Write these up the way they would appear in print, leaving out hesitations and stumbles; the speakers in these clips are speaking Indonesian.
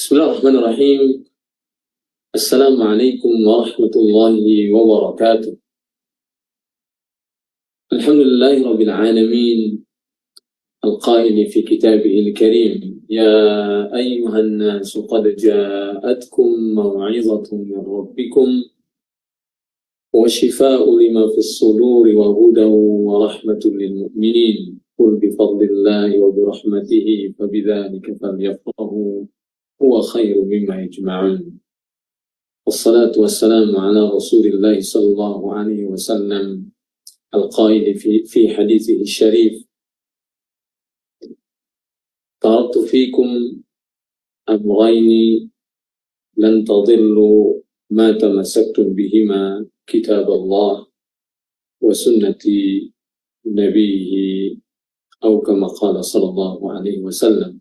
Bismillahirrahmanirrahim. Assalamualaikum warahmatullahi wabarakatuh. Alhamdulillahi rabbil alamin. Al-qail fi kitabihil karim. Ya ayyuhan nasu qad ja'atkum maw'izatun min rabbikum wa shifaa'un lima fis suduri wa hudan wa rahmatun lil mu'minin. Qul bi fadlillahi wa bi rahmatihi fa bidzalika falyafrahu huwa khairu mimma yajma'un. Wassalatu wassalamu ala Rasulillah sallallahu alaihi wasallam al-qail fi hadithihi syarif. Taraktu fikum amrayni lan tadillu ma tamassaktum bihima kitab Allah wa sunnati nabiyhi atau kama qala sallallahu alaihi wasallam.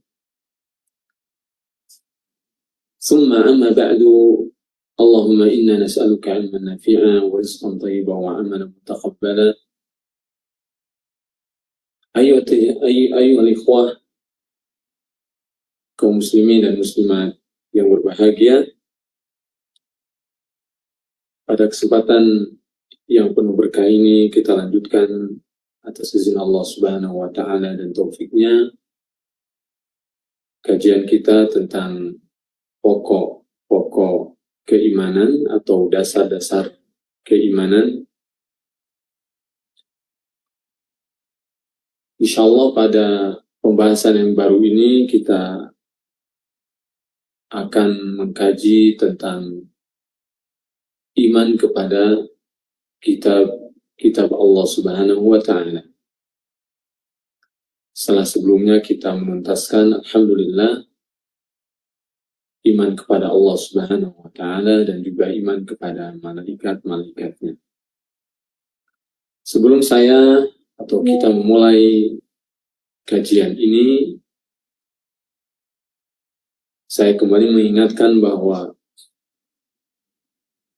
ثم أما بعد اللهم إنا نسألك علما نافعا ورزقا طيبا وعملا متقبلا. أيها الإخوة kaum muslimin dan muslimat yang berbahagia, pada kesempatan yang penuh berkah ini kita lanjutkan atas izin Allah Subhanahu wa Ta'ala dan taufiknya kajian kita tentang pokok-pokok keimanan atau dasar-dasar keimanan. Insya Allah pada pembahasan yang baru ini kita akan mengkaji tentang iman kepada kitab Allah Subhanahu wa Ta'ala. Setelah sebelumnya kita menuntaskan alhamdulillah iman kepada Allah Subhanahu wa Ta'ala dan juga iman kepada malaikat-malaikatnya. Sebelum saya atau kita memulai kajian ini, saya kembali mengingatkan bahwa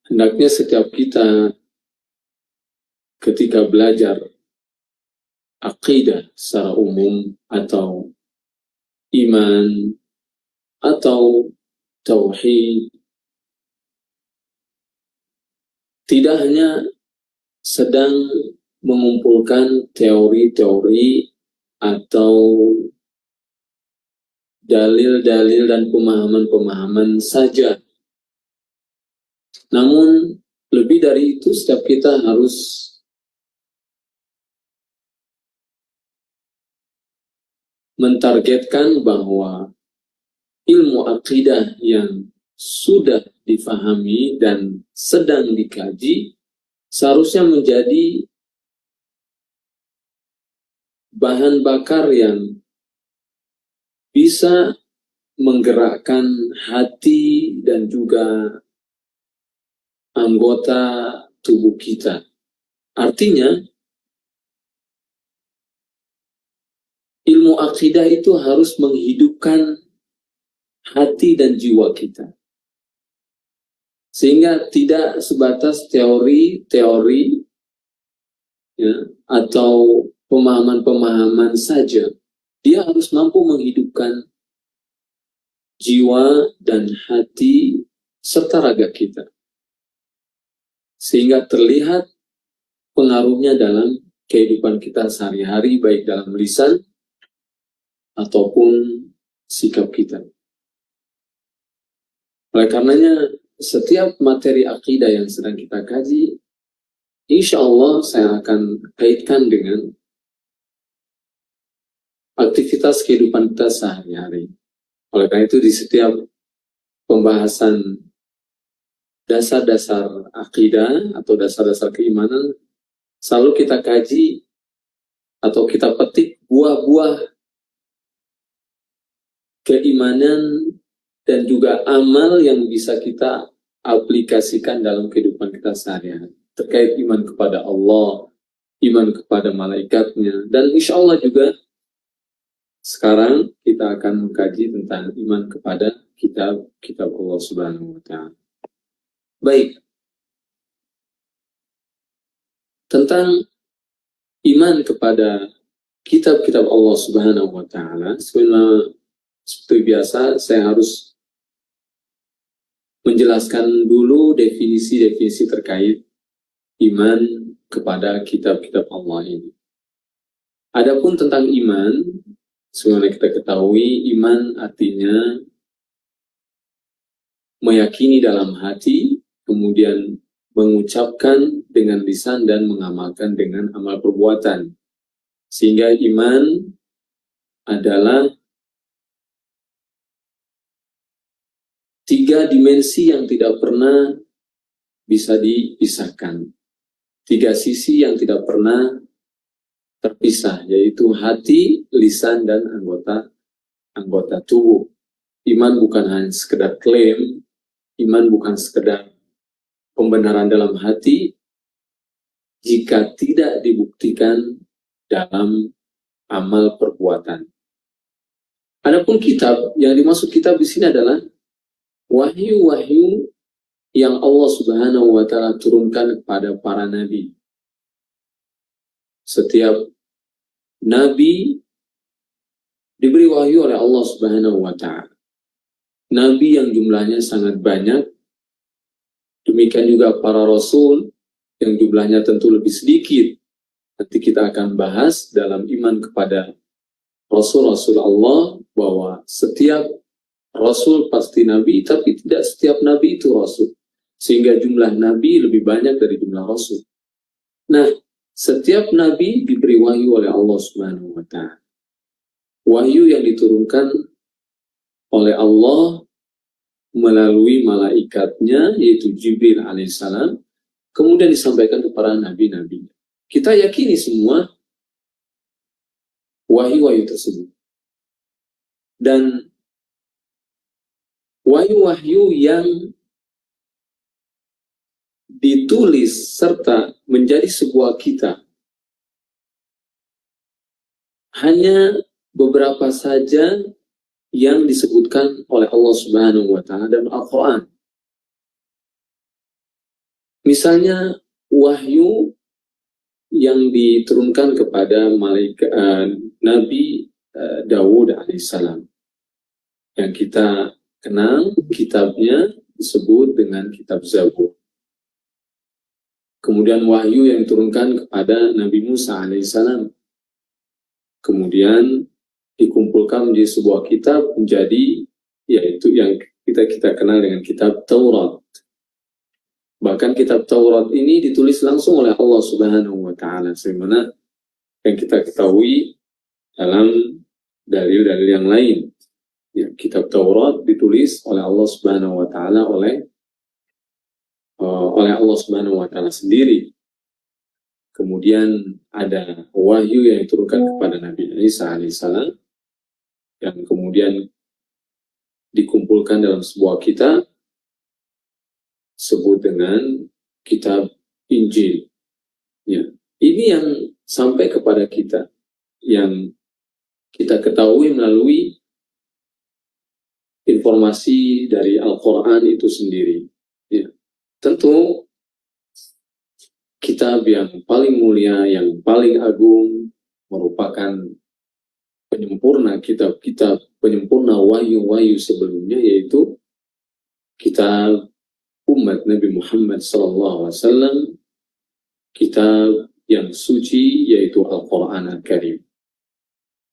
hendaknya setiap kita ketika belajar akidah secara umum atau iman atau tauhid, tidak hanya sedang mengumpulkan teori-teori atau dalil-dalil dan pemahaman-pemahaman saja. Namun lebih dari itu, setiap kita harus mentargetkan bahwa ilmu akidah yang sudah difahami dan sedang dikaji seharusnya menjadi bahan bakar yang bisa menggerakkan hati dan juga anggota tubuh kita. Artinya, ilmu akidah itu harus menghidupkan hati dan jiwa kita. Sehingga tidak sebatas teori-teori ya, atau pemahaman-pemahaman saja. Dia harus mampu menghidupkan jiwa dan hati serta raga kita. Sehingga terlihat pengaruhnya dalam kehidupan kita sehari-hari, baik dalam lisan ataupun sikap kita. Oleh karenanya, setiap materi akidah yang sedang kita kaji, insya Allah saya akan kaitkan dengan aktivitas kehidupan kita sehari-hari. Oleh karena itu, di setiap pembahasan dasar-dasar akidah atau dasar-dasar keimanan, selalu kita kaji atau kita petik buah-buah keimanan dan juga amal yang bisa kita aplikasikan dalam kehidupan kita sehari-hari. Terkait iman kepada Allah, iman kepada malaikatnya, dan insya Allah juga sekarang kita akan mengkaji tentang iman kepada kitab Allah Subhanahu wa Ta'ala. Baik, tentang iman kepada kitab-kitab Allah Subhanahu wa Ta'ala, sebenarnya seperti biasa saya harus menjelaskan dulu definisi-definisi terkait iman kepada kitab-kitab Allah ini. Adapun tentang iman, sebagaimana kita ketahui, iman artinya meyakini dalam hati, kemudian mengucapkan dengan lisan dan mengamalkan dengan amal perbuatan. Sehingga iman adalah 3 dimensi yang tidak pernah bisa dipisahkan. 3 sisi yang tidak pernah terpisah, yaitu hati, lisan, dan anggota tubuh. Iman bukan hanya sekedar klaim, iman bukan sekedar pembenaran dalam hati, jika tidak dibuktikan dalam amal perbuatan. Adapun kitab, yang dimaksud kitab di sini adalah wahyu-wahyu yang Allah Subhanahu wa Ta'ala turunkan kepada para nabi. Setiap nabi diberi wahyu oleh Allah Subhanahu wa Ta'ala. Nabi yang jumlahnya sangat banyak, demikian juga para rasul yang jumlahnya tentu lebih sedikit. Nanti kita akan bahas dalam iman kepada rasul-rasul Allah bahwa setiap rasul pasti nabi, tapi tidak setiap nabi itu rasul. Sehingga jumlah nabi lebih banyak dari jumlah rasul. Nah, setiap nabi diberi wahyu oleh Allah Subhanahu wa Ta'ala. Wahyu yang diturunkan oleh Allah melalui malaikatnya, yaitu Jibril alaihissalam, kemudian disampaikan kepada nabi-nabi. Kita yakini semua wahyu-wahyu tersebut. Dan wahyu-wahyu yang ditulis serta menjadi sebuah kitab hanya beberapa saja yang disebutkan oleh Allah Subhanahu wa Ta'ala dalam Al-Quran. Misalnya wahyu yang diturunkan kepada Nabi Dawud alaihissalam, yang kita kenal kitabnya disebut dengan kitab Zabur. Kemudian wahyu yang diturunkan kepada Nabi Musa alaihissalam, kemudian dikumpulkan menjadi sebuah kitab, menjadi yaitu yang kita kenal dengan kitab Taurat. Bahkan kitab Taurat ini ditulis langsung oleh Allah Subhanahu wa Ta'ala, sebagaimana yang kita ketahui dalam dalil-dalil yang lain. Ya, kitab Taurat ditulis oleh Allah Subhanahu wa Ta'ala oleh Allah Subhanahu wa Ta'ala sendiri. Kemudian ada wahyu yang diturunkan kepada Nabi Isa alaihissalam, yang kemudian dikumpulkan dalam sebuah kitab sebut dengan kitab Injil. Ya, ini yang sampai kepada kita, yang kita ketahui melalui informasi dari Al-Quran itu sendiri. Ya, tentu kitab yang paling mulia, yang paling agung, merupakan penyempurna kitab-kitab, penyempurna wahyu-wahyu sebelumnya, yaitu kitab umat Nabi Muhammad SAW, kitab yang suci, yaitu Al-Quran Al-Karim.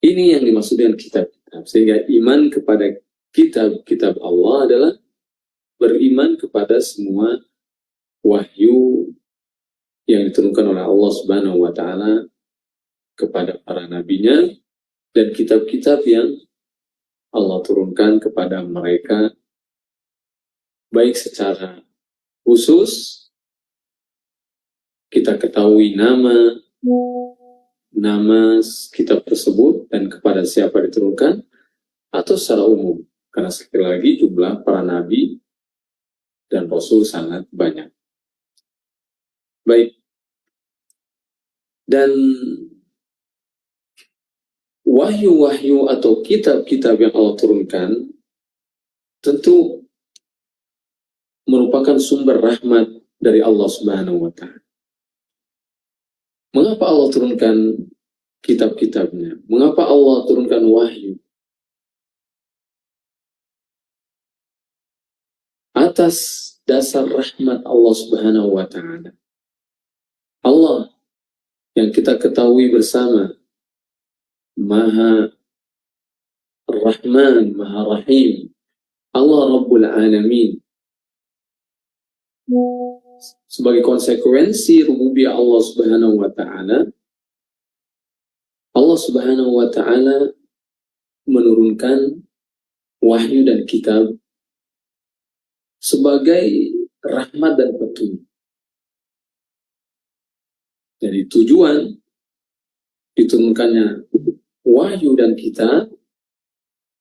Ini yang dimaksud dengan kitab-kitab. Sehingga iman kepada kitab-kitab Allah adalah beriman kepada semua wahyu yang diturunkan oleh Allah Subhanahu wa Ta'ala kepada para nabinya, dan kitab-kitab yang Allah turunkan kepada mereka, baik secara khusus kita ketahui nama kitab tersebut dan kepada siapa diturunkan, atau secara umum, karena sekali lagi jumlah para nabi dan rasul sangat banyak. Baik, dan wahyu-wahyu atau kitab-kitab yang Allah turunkan tentu merupakan sumber rahmat dari Allah Subhanahu wa Ta'ala. Mengapa Allah turunkan kitab-kitabnya? Mengapa Allah turunkan wahyu? atas dasar rahmat Allah Subhanahu wa Ta'ala. Allah yang kita ketahui bersama Maha Rahman, Maha Rahim, Allah Rabbul Alamin. Sebagai konsekuensi rububiyah Allah Subhanahu wa Ta'ala, Allah Subhanahu wa Ta'ala menurunkan wahyu dan kitab sebagai rahmat dan petunjuk. Jadi tujuan diturunkannya wahyu dan kitab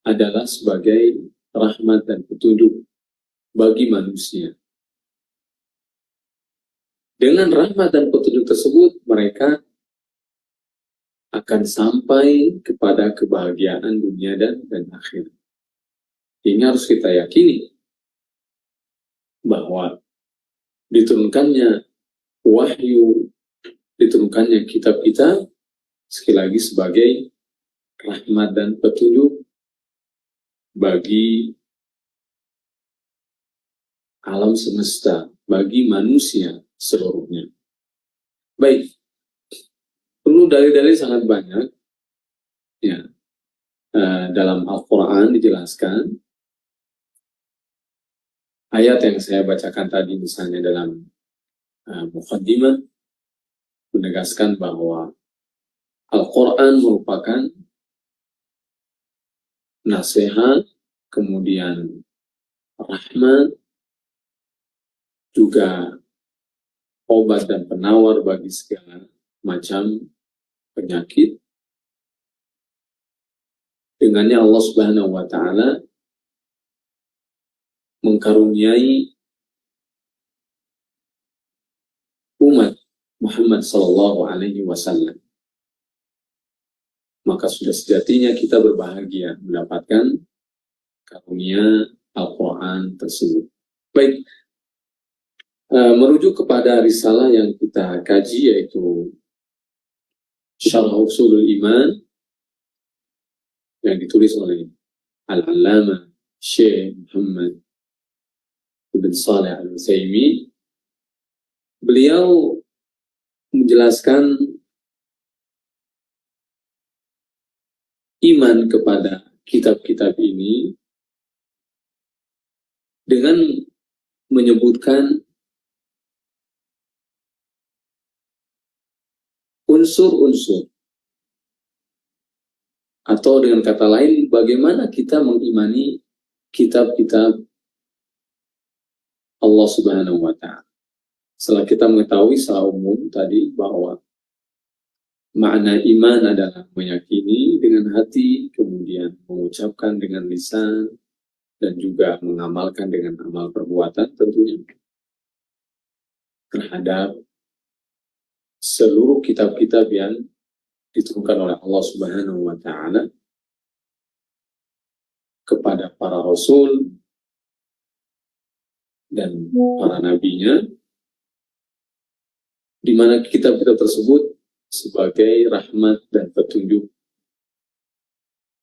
adalah sebagai rahmat dan petunjuk bagi manusia. Dengan rahmat dan petunjuk tersebut, mereka akan sampai kepada kebahagiaan dunia dan akhirat. Ini harus kita yakini bahwa diturunkannya wahyu, diturunkannya kitab-kitab sekali lagi sebagai rahmat dan petunjuk bagi alam semesta, bagi manusia seluruhnya. Baik, perlu dalil-dalil sangat banyak ya. Dalam Al-Quran dijelaskan, ayat yang saya bacakan tadi misalnya dalam Muqaddimah menegaskan bahwa Al-Quran merupakan nasihat, kemudian rahmat, juga obat dan penawar bagi segala macam penyakit. Dengannya Allah Subhanahu wa Ta'ala mengkaruniai umat Muhammad sallallahu alaihi wasallam. Maka sudah sejatinya kita berbahagia mendapatkan karunia Al-Quran tersebut. Baik, merujuk kepada risalah yang kita kaji, yaitu Syarh Ushulul Iman yang ditulis oleh Al-Allamah Syekh Muhammad Ibn Shalih Al-Utsaimin. Beliau menjelaskan iman kepada kitab-kitab ini dengan menyebutkan unsur-unsur, atau dengan kata lain bagaimana kita mengimani kitab-kitab Allah Subhanahu wa Ta'ala. Setelah kita mengetahui secara umum tadi bahwa makna iman adalah meyakini dengan hati, kemudian mengucapkan dengan lisan, dan juga mengamalkan dengan amal perbuatan tentunya terhadap seluruh kitab-kitab yang diturunkan oleh Allah Subhanahu wa Ta'ala kepada para rasul dan para nabinya, di mana kitab-kitab tersebut sebagai rahmat dan petunjuk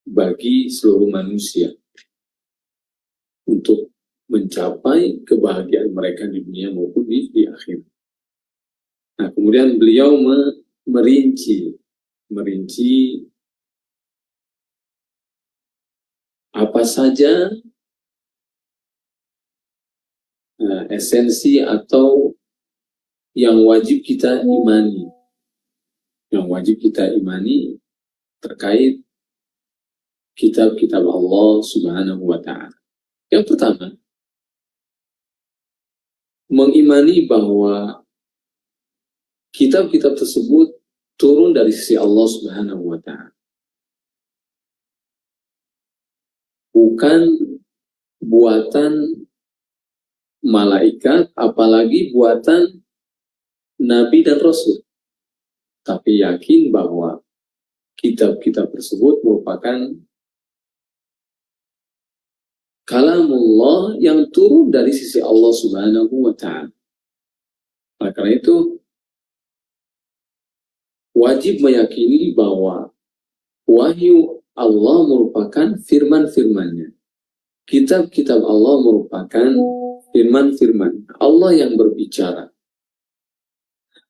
bagi seluruh manusia untuk mencapai kebahagiaan mereka di dunia maupun di akhirat. Nah, kemudian beliau merinci apa saja esensi atau yang wajib kita imani, terkait kitab-kitab Allah Subhanahu wa Ta'ala. Yang pertama, mengimani bahwa kitab-kitab tersebut turun dari sisi Allah Subhanahu wa Ta'ala, bukan buatan malaikat, apalagi buatan Nabi dan Rasul. Tapi yakin bahwa kitab-kitab tersebut merupakan kalamullah yang turun dari sisi Allah Subhanahu wa Ta'ala. Oleh karena itu, wajib meyakini bahwa wahyu Allah merupakan firman-firmannya. Kitab-kitab Allah merupakan firman-firman. Allah yang berbicara.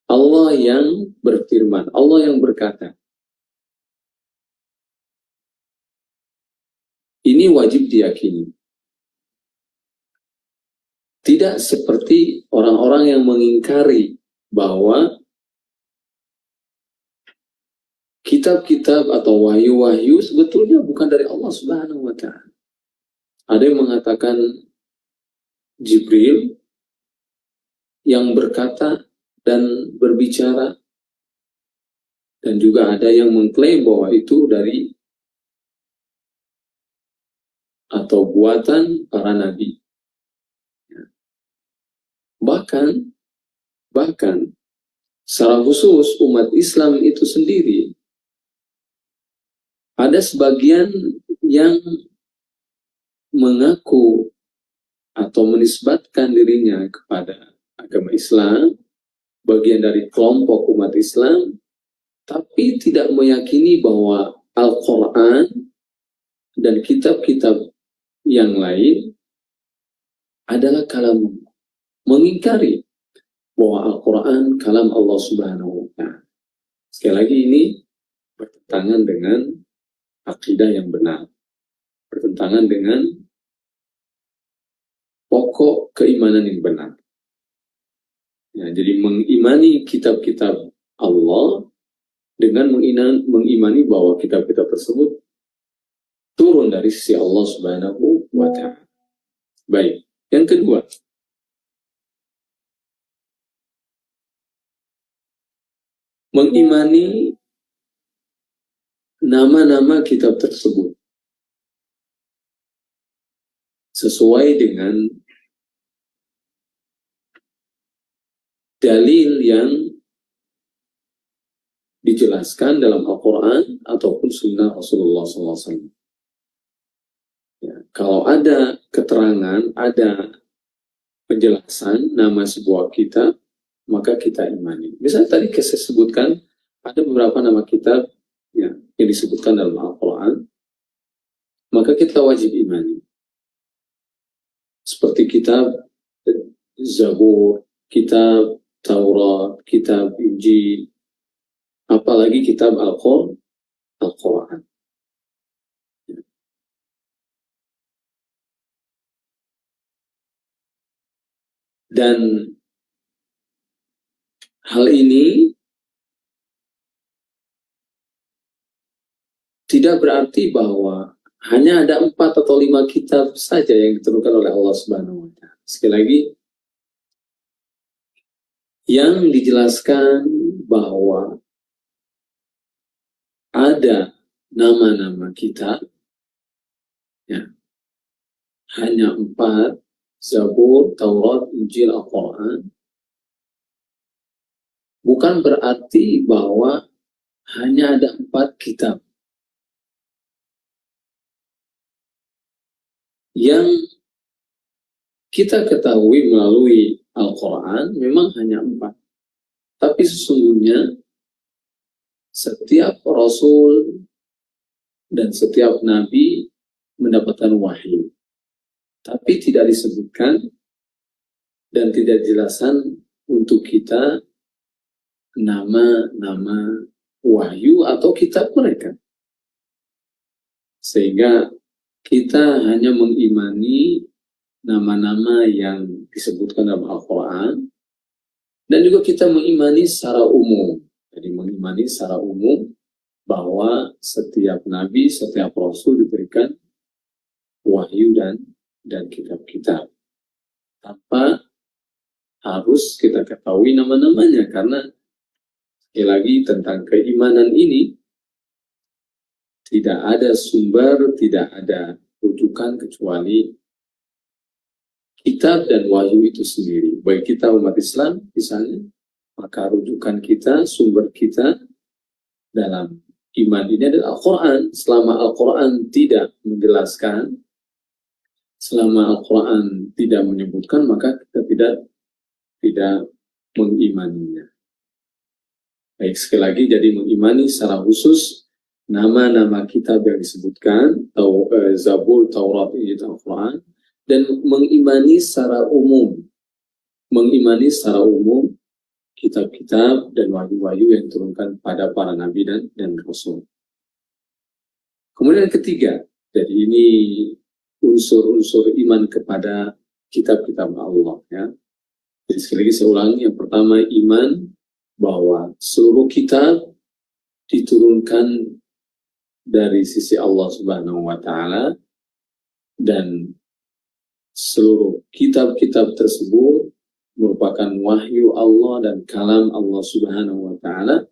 Allah yang berfirman. Allah yang berkata. Ini wajib diyakini. Tidak seperti orang-orang yang mengingkari bahwa kitab-kitab atau wahyu-wahyu sebetulnya bukan dari Allah Subhanahu wa Ta'ala. Ada yang mengatakan Jibril yang berkata dan berbicara, dan juga ada yang mengklaim bahwa itu dari atau buatan para nabi. Bahkan secara khusus umat Islam itu sendiri, ada sebagian yang mengaku atau menisbatkan dirinya kepada agama Islam, bagian dari kelompok umat Islam, tapi tidak meyakini bahwa Al-Quran dan kitab-kitab yang lain adalah kalam Allah. Mengingkari bahwa Al-Quran kalam Allah Subhanahu wa Ta'ala. Sekali lagi ini bertentangan dengan akidah yang benar, bertentangan dengan pokok keimanan yang benar. Ya, jadi mengimani kitab-kitab Allah dengan mengimani bahwa kitab-kitab tersebut turun dari sisi Allah Subhanahu wa Ta'ala. Baik, yang kedua, mengimani nama-nama kitab tersebut sesuai dengan dalil yang dijelaskan dalam Al-Quran ataupun Sunnah Rasulullah SAW. Ya, kalau ada keterangan, ada penjelasan nama sebuah kitab, maka kita imani. Misalnya tadi saya sebutkan ada beberapa nama kitab ya, yang disebutkan dalam Al-Quran, maka kita wajib imani. Seperti kitab Zabur, kitab Taurat, kitab Injil, apalagi kitab Al-Quran. Dan hal ini tidak berarti bahwa hanya ada 4 atau 5 kitab saja yang diturunkan oleh Allah Subhanahu wa Ta'ala. Sekali lagi, yang dijelaskan bahwa ada nama-nama kitab, ya, hanya 4, Zabur, Taurat, Injil, Al-Quran, bukan berarti bahwa hanya ada 4 kitab. Yang kita ketahui melalui Al-Quran memang hanya 4. Tapi sesungguhnya setiap Rasul dan setiap Nabi mendapatkan wahyu. Tapi tidak disebutkan dan tidak dijelaskan untuk kita nama-nama wahyu atau kitab mereka. Sehingga kita hanya mengimani nama-nama yang disebutkan dalam Al-Quran, dan juga kita mengimani secara umum. Jadi mengimani secara umum bahwa setiap nabi, setiap rasul diberikan wahyu dan kitab-kitab. Tanpa harus kita ketahui nama-namanya, karena sekali lagi tentang keimanan ini tidak ada sumber, tidak ada rujukan kecuali kitab dan wahyu itu sendiri. Baik kita umat Islam misalnya, maka rujukan kita, sumber kita dalam iman ini adalah Al-Quran. Selama Al-Quran tidak menjelaskan, selama Al-Quran tidak menyebutkan, maka kita tidak mengimaninya. Baik, sekali lagi, jadi mengimani secara khusus nama-nama kitab yang disebutkan, Zabur, Taurat, Injil, Al-Quran, dan mengimani secara umum kitab-kitab dan wahyu-wahyu yang diturunkan pada para nabi dan rasul. Kemudian yang ketiga, jadi ini unsur-unsur iman kepada kitab-kitab Allah, ya. Jadi sekali lagi saya ulangi, yang pertama iman bahwa seluruh kitab diturunkan dari sisi Allah Subhanahu wa Ta'ala, dan seluruh kitab-kitab tersebut merupakan wahyu Allah dan kalam Allah Subhanahu wa Ta'ala.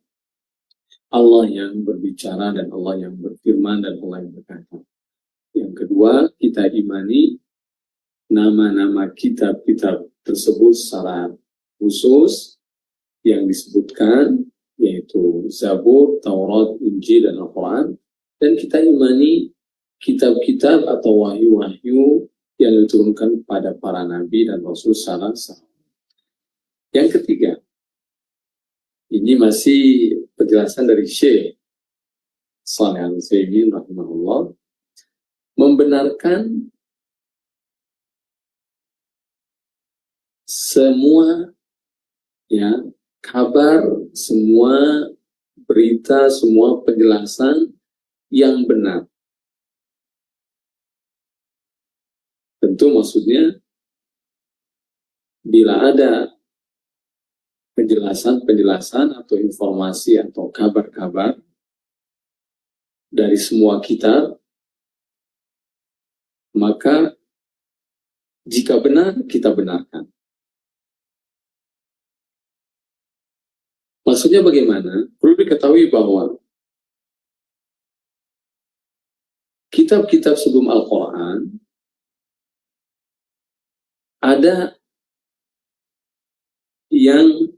Allah yang berbicara dan Allah yang berfirman dan Allah yang berkata. Yang kedua, kita imani nama-nama kitab-kitab tersebut secara khusus yang disebutkan, yaitu Zabur, Taurat, Injil, dan Al-Quran. Dan kita imani kitab-kitab atau wahyu-wahyu yang diturunkan pada para nabi dan rasul secara sah. Yang ketiga, ini masih penjelasan dari Syekh Shalih Al-Utsaimin rahimahullah, membenarkan semua, ya, kabar, semua berita, semua penjelasan yang benar. Tentu maksudnya bila ada penjelasan atau informasi atau kabar-kabar dari semua kitab, maka jika benar, kita benarkan. Maksudnya bagaimana? Perlu diketahui bahwa kitab-kitab sebelum Al-Quran ada yang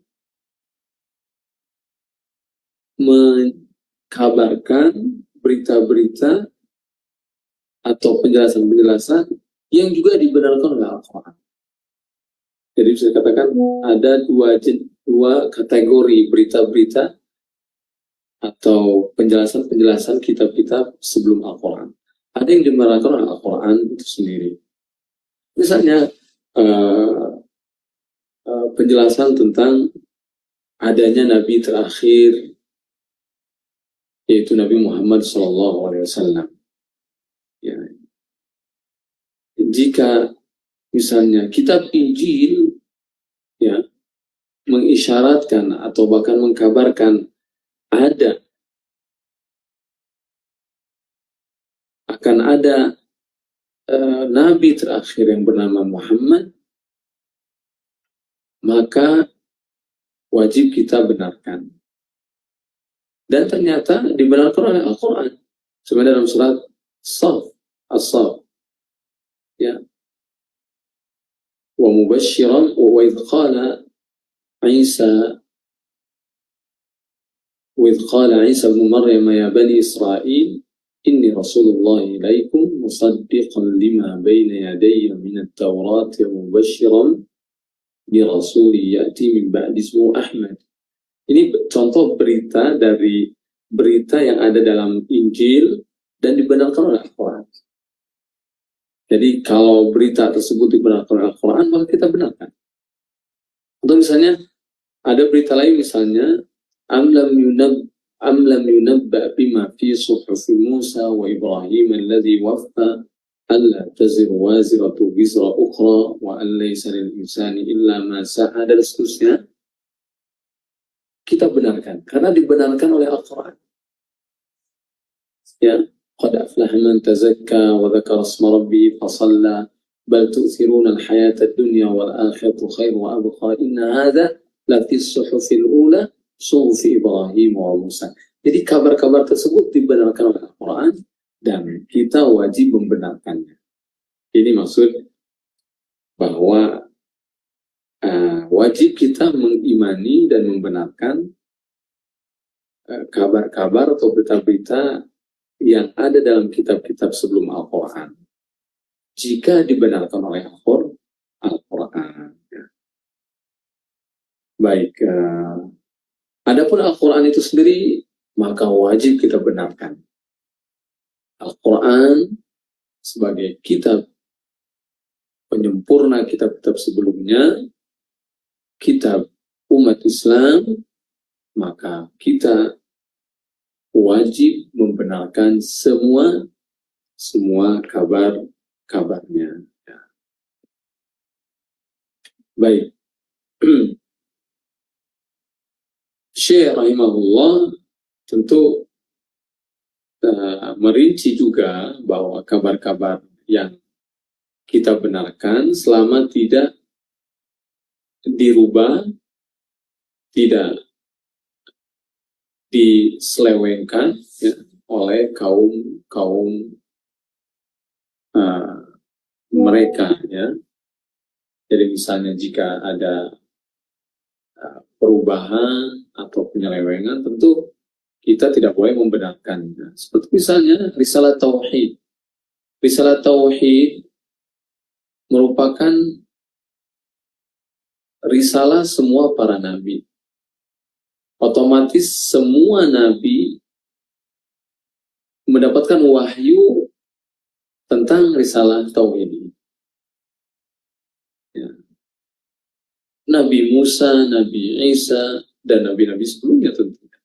mengkabarkan berita-berita atau penjelasan-penjelasan yang juga dibenarkan oleh Al-Quran. Jadi bisa dikatakan ada dua kategori berita-berita atau penjelasan-penjelasan kitab-kitab sebelum Al-Quran. Ada yang dibenarkan oleh Al-Quran itu sendiri. Misalnya penjelasan tentang adanya Nabi terakhir, yaitu Nabi Muhammad SAW. Ya. Jika misalnya kitab Injil, ya, mengisyaratkan atau bahkan mengkabarkan akan ada Nabi terakhir yang bernama Muhammad, maka wajib kita benarkan. Dan ternyata dibenarkan oleh Al-Quran. Sebenarnya dalam surat As-Saff, ya. Wa mubashiran wa idh qala Isa ibn Maryam ya bani Israel inni Rasulullah ilaikum musaddiqan lima bayna yadayya min at-Taurat wa mubashiran bi rasuli ya'ti min ba'di ismuhu Ahmad. Ini contoh berita dari berita yang ada dalam Injil dan dibenarkan oleh Al-Quran. Jadi kalau berita tersebut dibenarkan oleh Al-Quran, maka kita benarkan. Atau misalnya ada berita lain, misalnya am lam yunabba bima fi suhufi Musa wa Ibrahim alladhi waffa alla taziru waziratu wizra ukhra wa an laysa lil insani illa ma sa'a, dan seterusnya. Kita benarkan karena dibenarkan oleh Al-Quran. Ya, qad aflaha man tazakka wa dzakara isma rabbih fa shalla bal tu'thiruna al-hayata ad-dunya wal akhiratu khairun wa abqa inna hadha la fi as-suhufil ula suhufi Ibrahim wa Musa. Jadi kabar-kabar tersebut dibenarkan oleh Al-Quran dan kita wajib membenarkannya. Ini maksud bahwa wajib kita mengimani dan membenarkan kabar-kabar atau berita-berita yang ada dalam kitab-kitab sebelum Al-Quran jika dibenarkan oleh Al-Quran. Baik, adapun Al-Quran itu sendiri maka wajib kita benarkan. Al-Quran sebagai kitab penyempurna kitab-kitab sebelumnya, kitab umat Islam, maka kita wajib membenarkan semua kabar-kabarnya. Ya. Baik. Syekh rahimahullah tentu merinci juga bahwa kabar-kabar yang kita benarkan selama tidak dirubah, tidak diselewengkan ya, oleh kaum mereka ya. Jadi misalnya jika ada perubahan atau penyelewengan, tentu kita tidak boleh membenarkannya. Seperti misalnya risalah tauhid. Risalah tauhid merupakan risalah semua para nabi. Otomatis semua nabi mendapatkan wahyu tentang risalah tauhid ini. Ya. Nabi Musa, Nabi Isa, dan nabi-nabi sebelumnya tentunya.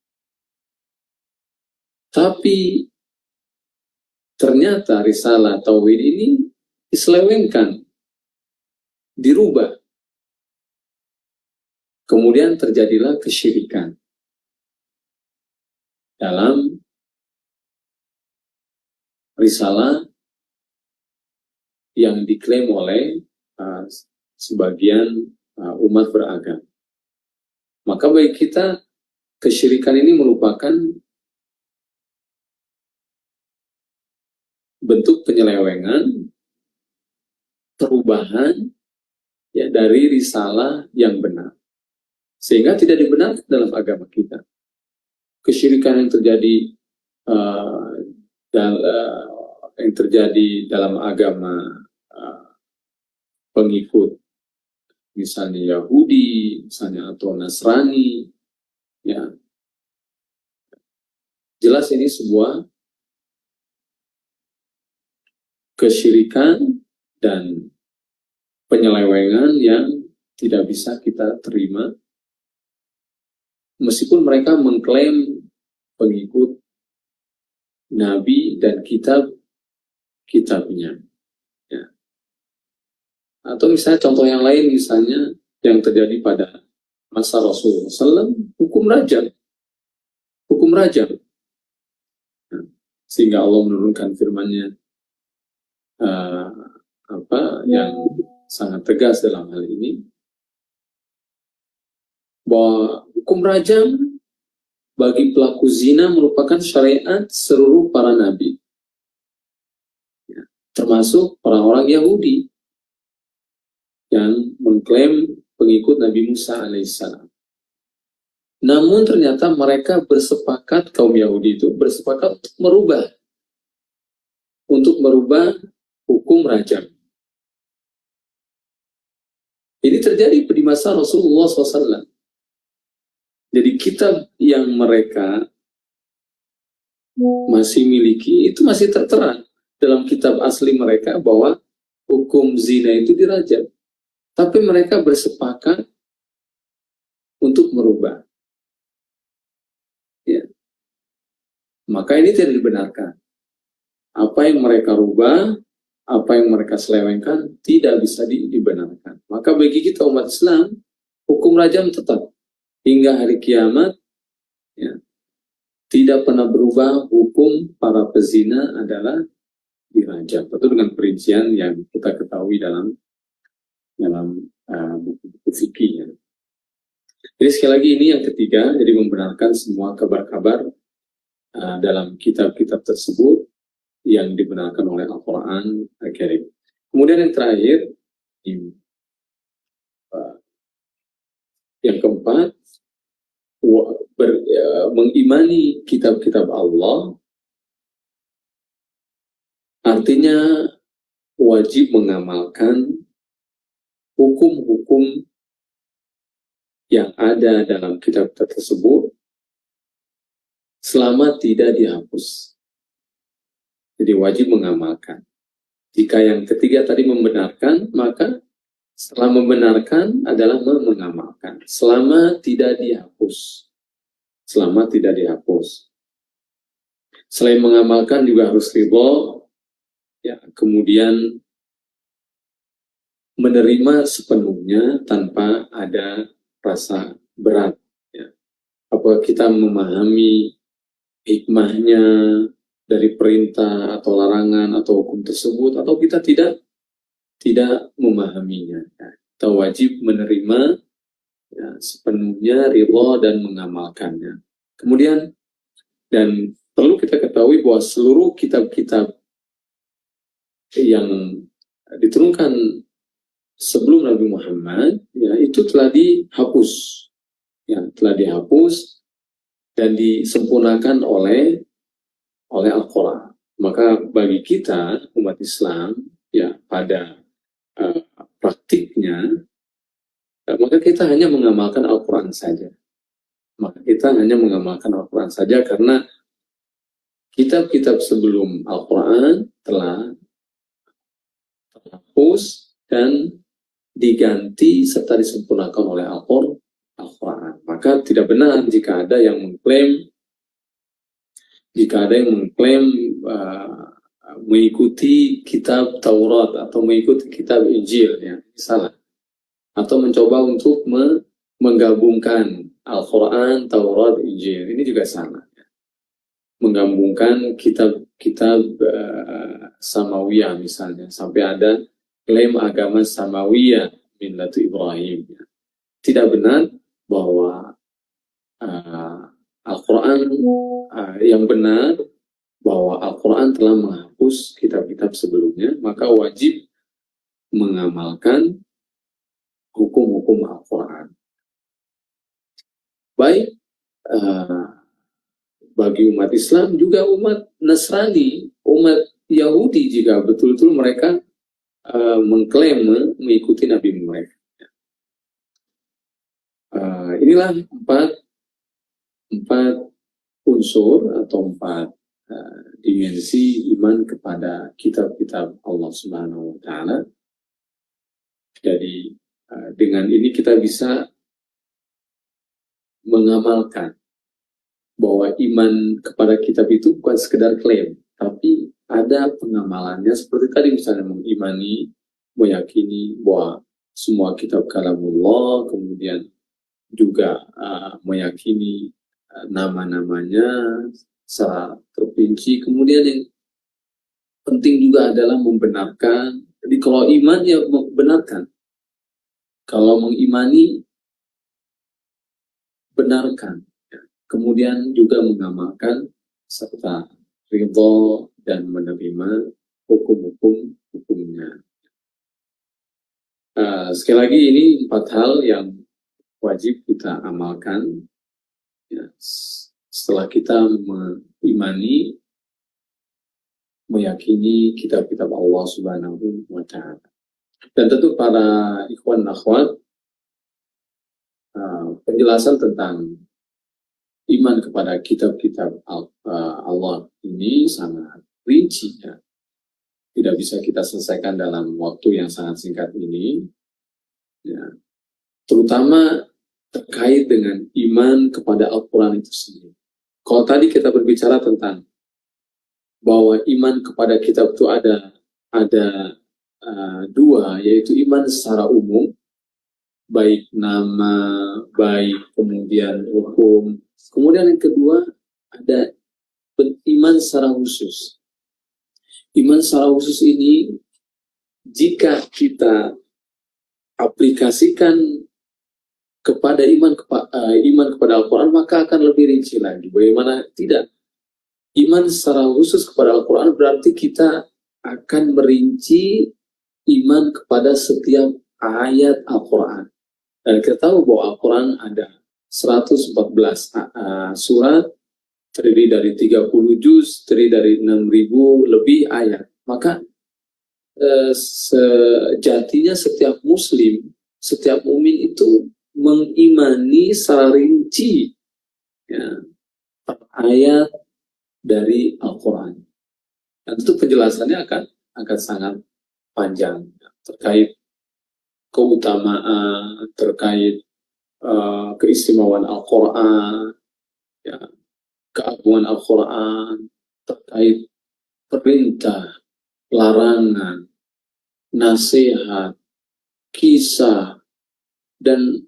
Tapi ternyata risalah tauhid ini diselewengkan, dirubah. Kemudian terjadilah kesyirikan dalam risalah yang diklaim oleh sebagian umat beragama. Maka bagi kita, kesyirikan ini merupakan bentuk penyelewengan, perubahan ya, dari risalah yang benar. Sehingga tidak dibenarkan dalam agama kita. Kesyirikan yang terjadi dalam agama pengikut misalnya Yahudi, misalnya atau Nasrani, ya jelas ini sebuah kesyirikan dan penyelewengan yang tidak bisa kita terima, meskipun mereka mengklaim pengikut Nabi dan kitabnya. Ya. Atau misalnya contoh yang lain, misalnya yang terjadi pada masa Rasulullah SAW, hukum rajam. Hukum rajam. Ya. Sehingga Allah menurunkan firman-Nya yang sangat tegas dalam hal ini, bahwa hukum rajam bagi pelaku zina merupakan syariat seluruh para nabi, ya, termasuk orang-orang Yahudi yang mengklaim pengikut Nabi Musa alaihissalam. Namun ternyata mereka bersepakat, kaum Yahudi itu bersepakat untuk merubah hukum rajam. Ini terjadi di masa Rasulullah SAW. Jadi kitab yang mereka masih miliki itu masih tertera dalam kitab asli mereka bahwa hukum zina itu dirajam. Tapi mereka bersepakat untuk merubah. Ya. Maka ini tidak dibenarkan. Apa yang mereka rubah, apa yang mereka selewengkan tidak bisa dibenarkan. Maka bagi kita umat Islam, hukum rajam tetap hingga hari kiamat, ya, tidak pernah berubah. Hukum para pezina adalah dirajam. Tentu dengan perincian yang kita ketahui dalam buku-buku fikih. Ya. Jadi sekali lagi ini yang ketiga, jadi membenarkan semua kabar-kabar dalam kitab-kitab tersebut yang dibenarkan oleh Al-Quran Al-Karim. Kemudian yang terakhir, yang keempat, mengimani kitab-kitab Allah, artinya wajib mengamalkan hukum-hukum yang ada dalam kitab tersebut selama tidak dihapus. Jadi wajib mengamalkan. Jika yang ketiga tadi membenarkan, maka setelah membenarkan adalah mengamalkan. Selama tidak dihapus. Selama tidak dihapus. Selain mengamalkan juga harus ridho, ya, kemudian menerima sepenuhnya tanpa ada rasa berat. Ya. Apakah kita memahami hikmahnya dari perintah atau larangan atau hukum tersebut, atau kita tidak memahaminya. Ya. Kita wajib menerima, ya, sepenuhnya, ridho dan mengamalkannya. Kemudian, dan perlu kita ketahui bahwa seluruh kitab-kitab yang diturunkan sebelum Nabi Muhammad, ya, itu telah dihapus, ya, telah dihapus dan disempurnakan oleh Al-Quran. Maka bagi kita umat Islam, ya, pada praktiknya, maka kita hanya mengamalkan Al-Quran saja. Maka kita hanya mengamalkan Al-Quran saja karena kitab-kitab sebelum Al-Quran telah terhapus dan diganti serta disempurnakan oleh Al-Quran. Maka tidak benar jika ada yang mengklaim mengikuti kitab Taurat atau mengikuti kitab Injil, ya, salah. Atau mencoba untuk menggabungkan Al-Quran, Taurat, Injil, ini juga salah. Ya. Menggabungkan kitab-kitab Samawiyah misalnya, sampai ada klaim agama Samawiyah Millatu Ibrahim. Ya. Tidak benar bahwa Al-Quran yang benar bahwa Al-Quran telah menghapus kitab-kitab sebelumnya, maka wajib mengamalkan hukum-hukum Al-Quran. Baik bagi umat Islam, juga umat Nasrani, umat Yahudi, jika betul-betul mereka mengklaim mengikuti Nabi mereka. Inilah empat unsur atau empat dimensi iman kepada kitab-kitab Allah Subhanahu wa Ta'ala. Jadi dengan ini kita bisa mengamalkan bahwa iman kepada kitab itu bukan sekedar klaim, tapi ada pengamalannya. Seperti tadi misalnya mengimani, meyakini bahwa semua kitab kalamullah, kemudian juga meyakini nama-namanya secara terperinci. Kemudian yang penting juga adalah membenarkan. Jadi kalau iman ya benarkan, kalau mengimani benarkan, ya. Kemudian juga mengamalkan serta ridho dan menerima hukumnya. Sekali lagi ini 4 hal yang wajib kita amalkan, ya, setelah kita mengimani, meyakini kitab-kitab Allah Subhanahu wa Ta'ala. Dan tentu para ikhwan akhwat, penjelasan tentang iman kepada kitab-kitab Allah ini sangat rinci, ya. Tidak bisa kita selesaikan dalam waktu yang sangat singkat ini, ya. Terutama terkait dengan iman kepada Al-Quran itu sendiri. Kalau tadi kita berbicara tentang bahwa iman kepada kitab itu ada dua, yaitu iman secara umum, baik nama, baik kemudian hukum. Kemudian yang kedua ada iman secara khusus. Iman secara khusus ini jika kita aplikasikan kepada iman kepada Al-Quran, maka akan lebih rinci lagi. Bagaimana tidak? Iman secara khusus kepada Al-Quran berarti kita akan merinci iman kepada setiap ayat Al-Quran. Dan kita tahu bahwa Al-Quran ada 114 surat, terdiri dari 30 juz, terdiri dari 6.000 lebih ayat. Maka sejatinya setiap muslim, setiap mukmin itu mengimani secara rinci, ya, ayat dari Al-Quran. Dan itu penjelasannya akan akan sangat panjang terkait keutamaan, terkait keistimewaan Al-Quran, ya, keagungan Al-Quran, terkait perintah, larangan, nasihat, kisah, dan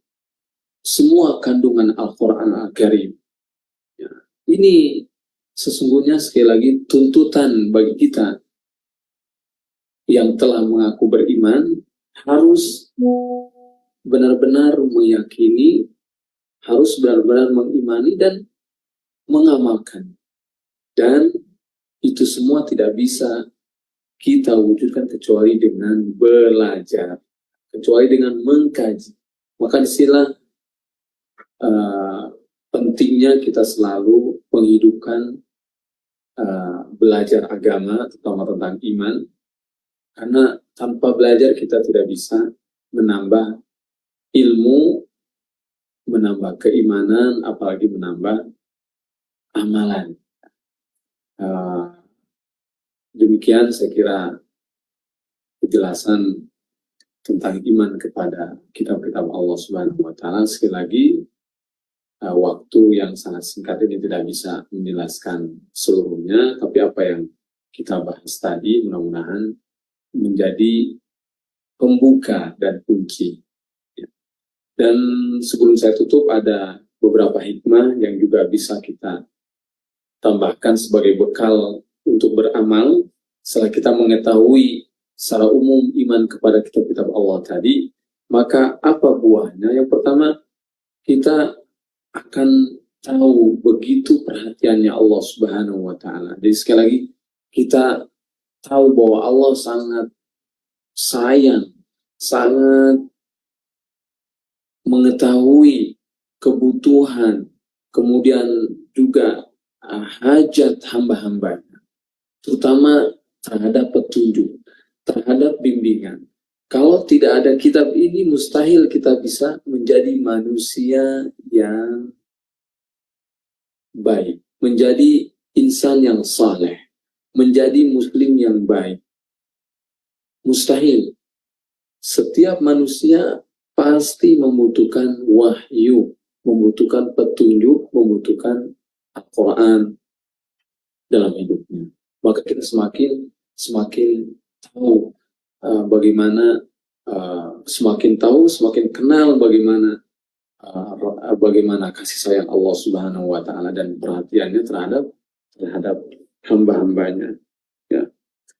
semua kandungan Al-Quran Al-Karim. Ya. Ini sesungguhnya sekali lagi tuntutan bagi kita yang telah mengaku beriman harus benar-benar meyakini, harus benar-benar mengimani dan mengamalkan. Dan itu semua tidak bisa kita wujudkan kecuali dengan belajar, kecuali dengan mengkaji. Maka istilah pentingnya kita selalu menghidupkan belajar agama, terutama tentang iman, karena tanpa belajar kita tidak bisa menambah ilmu, menambah keimanan, apalagi menambah amalan. Demikian saya kira penjelasan tentang iman kepada kitab-kitab Allah Subhanahu wa Ta'ala. Sekali lagi, waktu yang sangat singkat ini tidak bisa menjelaskan seluruhnya, tapi apa yang kita bahas tadi mudah-mudahan menjadi pembuka dan kunci. Dan sebelum saya tutup, ada beberapa hikmah yang juga bisa kita tambahkan sebagai bekal untuk beramal setelah kita mengetahui secara umum iman kepada kitab-kitab Allah tadi. Maka apa buahnya? Yang pertama, kita akan tahu begitu perhatiannya Allah Subhanahu wa Ta'ala. Jadi sekali lagi kita tahu bahwa Allah sangat sayang, sangat mengetahui kebutuhan, kemudian juga hajat hamba-hambanya, terutama terhadap petunjuk, terhadap bimbingan. Kalau tidak ada kitab ini, mustahil kita bisa menjadi manusia yang baik, menjadi insan yang saleh, menjadi muslim yang baik. Mustahil. Setiap manusia pasti membutuhkan wahyu, membutuhkan petunjuk, membutuhkan Al-Quran dalam hidupnya. Maka kita semakin tahu semakin tahu, semakin kenal bagaimana kasih sayang Allah Subhanahu wa Ta'ala dan perhatiannya terhadap hamba-hambanya. Ya.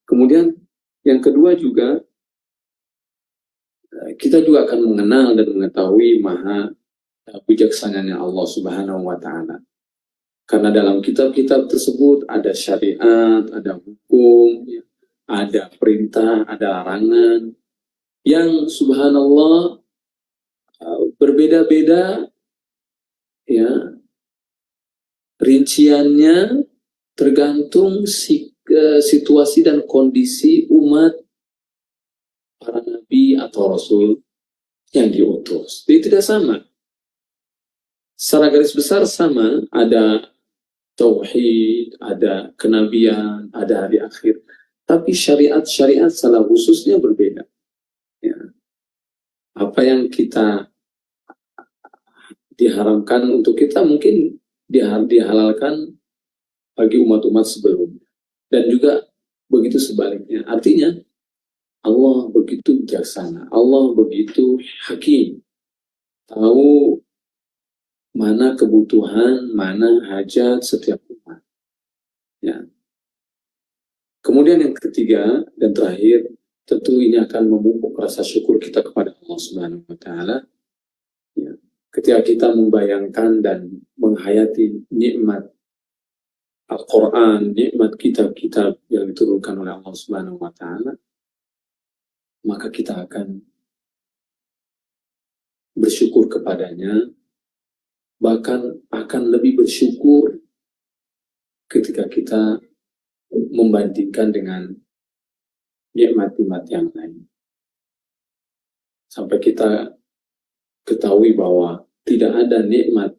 Kemudian yang kedua juga, kita juga akan mengenal dan mengetahui maha bijaksananya Allah Subhanahu wa Ta'ala. Karena dalam kitab-kitab tersebut ada syariat, ada hukum, ya, ada perintah, ada larangan yang subhanallah berbeda-beda, ya, rinciannya tergantung situasi dan kondisi umat para nabi atau rasul yang diutus. Jadi tidak sama. Secara garis besar sama, ada tauhid, ada kenabian, ada hari akhir. Tapi syariat-syariat salah khususnya berbeda. Ya. Apa yang kita diharamkan untuk kita mungkin dihalalkan bagi umat-umat sebelumnya. Dan juga begitu sebaliknya. Artinya Allah begitu bijaksana, Allah begitu hakim. Tahu mana kebutuhan, mana hajat setiap umat. Ya. Kemudian yang ketiga dan terakhir, tentu ini akan memupuk rasa syukur kita kepada Allah Subhanahu wa Ta'ala. Ya. Ketika kita membayangkan dan menghayati nikmat Al-Quran, nikmat kitab-kitab yang diturunkan oleh Allah Subhanahu wa Ta'ala, maka kita akan bersyukur kepadanya, bahkan akan lebih bersyukur ketika kita membandingkan dengan nikmat-nikmat yang lain. Sampai kita ketahui bahwa tidak ada nikmat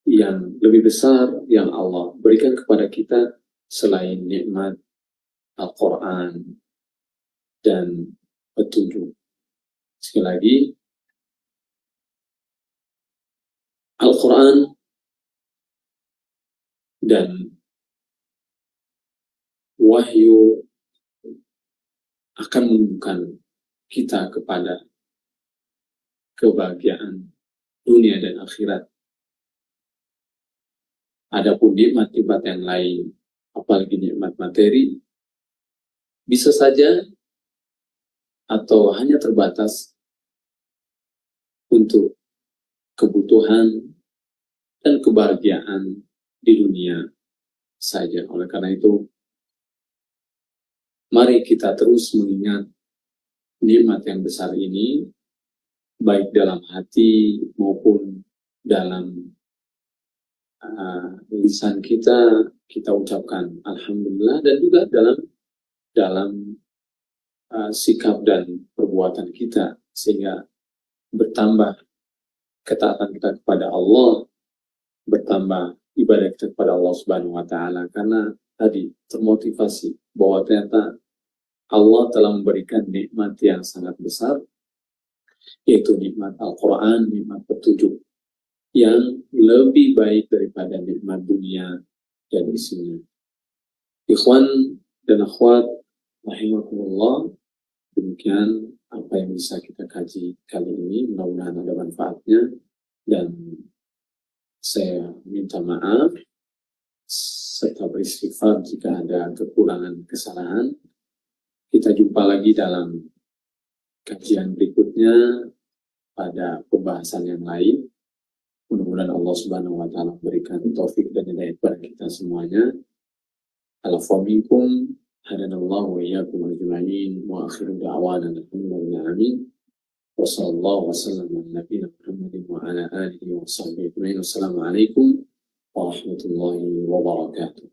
yang lebih besar yang Allah berikan kepada kita selain nikmat Al-Quran, dan petunjuk. Sekali lagi, Al-Quran dan wahyu akan menunjukkan kita kepada kebahagiaan dunia dan akhirat. Adapun nikmat-nikmat yang lain, apalagi nikmat materi, bisa saja atau hanya terbatas untuk kebutuhan dan kebahagiaan di dunia saja. Oleh karena itu, mari kita terus mengingat nikmat yang besar ini, baik dalam hati maupun dalam lisan kita ucapkan Alhamdulillah, dan juga dalam sikap dan perbuatan kita, sehingga bertambah ketaatan kita kepada Allah, bertambah ibadah kita kepada Allah Subhanahu wa Ta'ala, karena tadi termotivasi bahwa ternyata Allah telah memberikan nikmat yang sangat besar, yaitu nikmat Al-Quran, nikmat petunjuk yang lebih baik daripada nikmat dunia dan isinya. Ikhwan dan akhwat rahimakumullah, demikian apa yang bisa kita kaji kali ini, mudah-mudahan ada manfaatnya, dan saya minta maaf serta beristighfar jika ada kekurangan kesalahan. Kita jumpa lagi dalam kajian berikutnya pada pembahasan yang lain. Mudah-mudahan Allah Subhanahu wa Ta'ala memberikan taufik dan hidayah kepada kita semuanya. Al-Afwa minkum, hadanallahu wa iyyakum ajma'in, wa akhiru da'wana alhamdulillah, amin. Wa sallallahu wa sallam ala nabiyina Muhammadin wa ala alihi wa sahbihi ajma'in. Wassalamualaikum warahmatullahi wabarakatuh.